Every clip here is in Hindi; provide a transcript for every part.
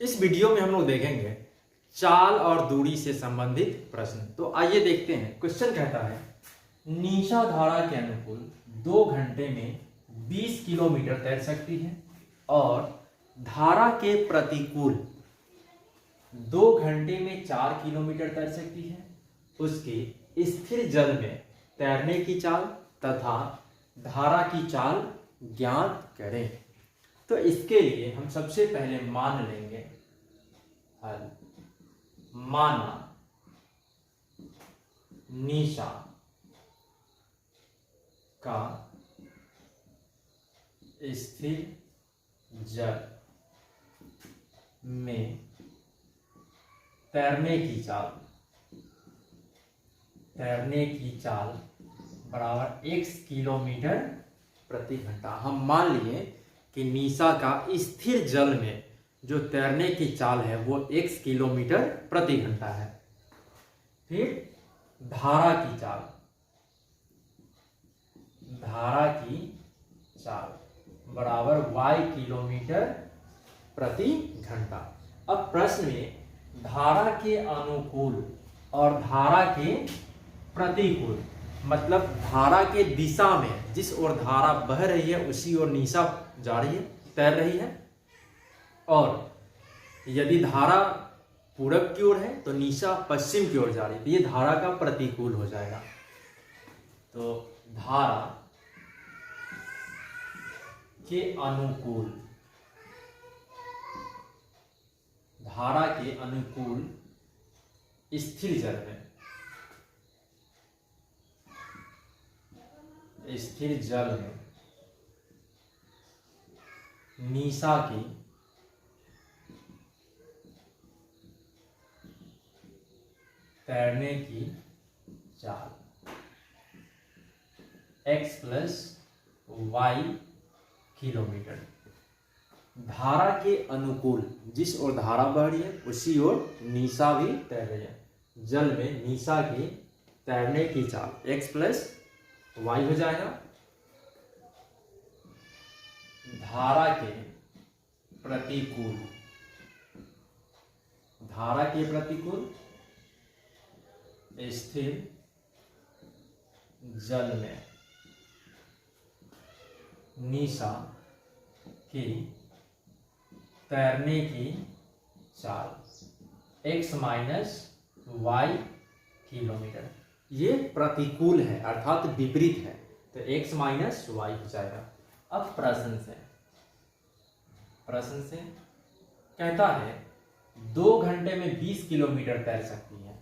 इस वीडियो में हम लोग देखेंगे चाल और दूरी से संबंधित प्रश्न। तो आइए देखते हैं। क्वेश्चन कहता है निशा धारा के अनुकूल 2 घंटे में 20 किलोमीटर तैर सकती है और धारा के प्रतिकूल 2 घंटे में 4 किलोमीटर तैर सकती है। उसके स्थिर जल में तैरने की चाल तथा धारा की चाल ज्ञात करें। तो इसके लिए हम सबसे पहले मान लेंगे हल। माना निशा का स्थिर जल में तैरने की चाल बराबर x किलोमीटर प्रति घंटा। हम मान लिए कि निशा का स्थिर जल में जो तैरने की चाल है वो x किलोमीटर प्रति घंटा है। फिर धारा की चाल बराबर y किलोमीटर प्रति घंटा। अब प्रश्न में धारा के अनुकूल और धारा के प्रतिकूल मतलब धारा के दिशा में, जिस ओर धारा बह रही है उसी ओर निशा जा रही है, तैर रही है। और यदि धारा पूरब की ओर है तो निशा पश्चिम की ओर जा रही है, तो ये धारा का प्रतिकूल हो जाएगा। तो धारा के अनुकूल स्थिर जल में निशा की तैरने की चाल x + y किलोमीटर। धारा के अनुकूल जिस ओर धारा बह रही है उसी ओर निशा भी तैर रही है। जल में निशा की तैरने की चाल x + y हो जाएगा। धारा के प्रतिकूल स्थिर जल में निशा की तैरने की चाल x - y किलोमीटर। ये प्रतिकूल है अर्थात विपरीत है, तो x - y हो जाएगा। अब प्रश्न से कहता है 2 घंटे में 20 किलोमीटर तैर सकती है।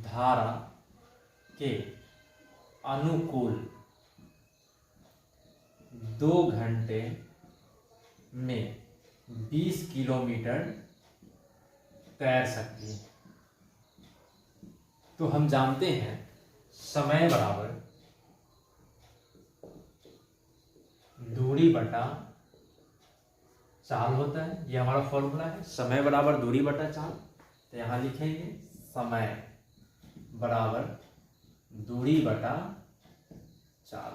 धारा के अनुकूल 2 घंटे में 20 किलोमीटर तैर सकती है। तो हम जानते हैं समय बराबर दूरी बटा चाल होता है। ये हमारा फॉर्मूला है, समय बराबर दूरी बटा चाल। तो यहां लिखेंगे समय बराबर दूरी बटा चाल।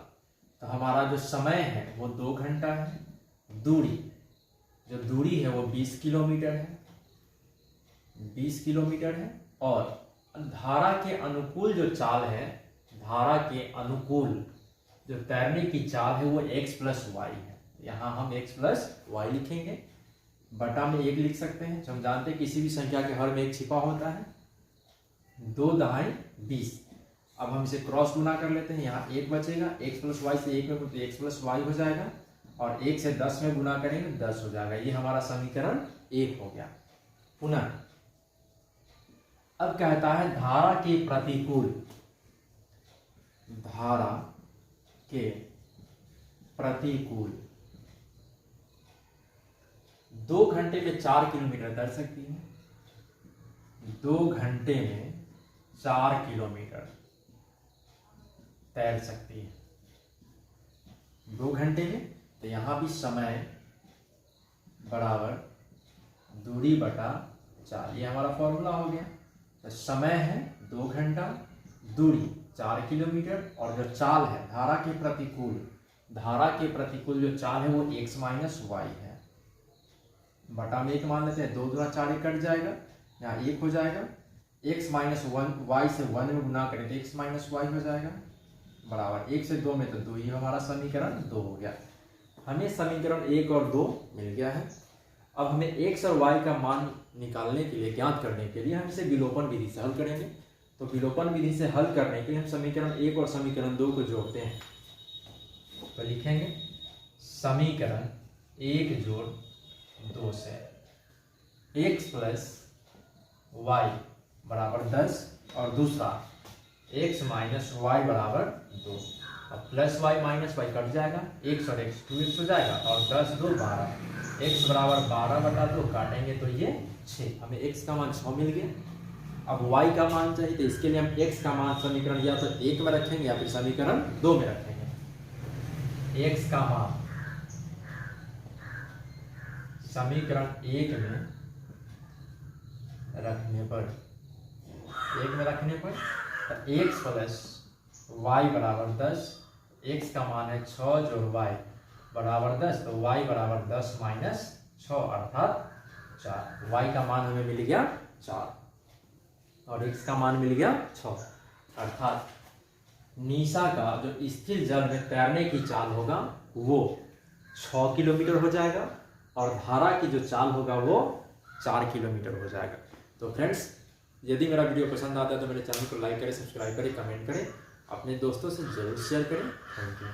तो हमारा जो समय है वो 2 घंटा है, दूरी है वो 20 किलोमीटर है। और धारा के अनुकूल जो चाल है, धारा के अनुकूल जो तैरने की चाल है वो x + y है। यहाँ हम x + y लिखेंगे, बटा में 1 लिख सकते हैं। जो हम जानते हैं किसी भी संख्या के हर में 1 छिपा होता है। 2 दाएं 20। अब हम इसे क्रॉस गुना कर लेते हैं। यहाँ 1 बचेगा, x + y से 1 में तो x + y हो जाएगा, और 1 से 10 में गुना करेंगे 10 हो जाएगा। ये हमारा समीकरण 1 हो गया। पुनः अब कहता है धारा के प्रतिकूल 2 घंटे में 4 किलोमीटर तैर सकती है। 2 घंटे में 4 किलोमीटर तैर सकती है 2 घंटे में। तो यहां भी समय बराबर दूरी बटा चाल। ये हमारा फॉर्मूला हो गया। तो समय है 2 घंटा, दूरी 4 किलोमीटर, और जो चाल है धारा के प्रतिकूल जो चाल है वो x - y है। बटा में 1 मान लेते हैं, 2 दूना 4 ये कट जाएगा, यहाँ 1 हो जाएगा, x माइनस 1 y से 1 में गुना करें तो x माइनस वाई हो जाएगा बराबर 1 से 2 में तो 2 ही हमारा समीकरण 2 हो गया। हमें समीकरण 1 और 2 मिल गया है। अब हमें x और y का मान निकालने के लिए, ज्ञात करने के लिए हम इसे विलोपन विधि से हल करेंगे। तो विलोपन विधि से हल करने के लिए हम समीकरण 1 और समीकरण 2 को जोड़ते हैं। तो लिखेंगे समीकरण 1 जोड़ 2 से x प्लस वाई बराबर 10 और दूसरा x माइनस वाई बराबर 2। अब plus Y minus Y cut जाएगा, x और x 2x हो जाएगा और 10 2 12, x बराबर 12 बटा 2 काटेंगे तो ये 6, हमें x का मान 6 मिल गया। अब y का मान चाहिए तो इसके लिए हम x का मान समीकरण या तो 1 में रखेंगे या फिर समीकरण 2 में रखेंगे। x का मान समीकरण 1 में रखने पर x प्लस वाई बराबर 10, x का मान है 6 जोड़ y बराबर 10, तो y बराबर 10 माइनस 6 अर्थात 4। y का मान हमें मिल गया 4 और x का मान मिल गया 6, अर्थात निशा का जो स्थिर जल में तैरने की चाल होगा वो 6 किलोमीटर हो जाएगा और धारा की जो चाल होगा वो 4 किलोमीटर हो जाएगा। तो फ्रेंड्स, यदि मेरा वीडियो पसंद आता है तो मेरे चैनल को लाइक करें, सब्सक्राइब करें, कमेंट करें, अपने दोस्तों से जरूर शेयर करें। Thank you.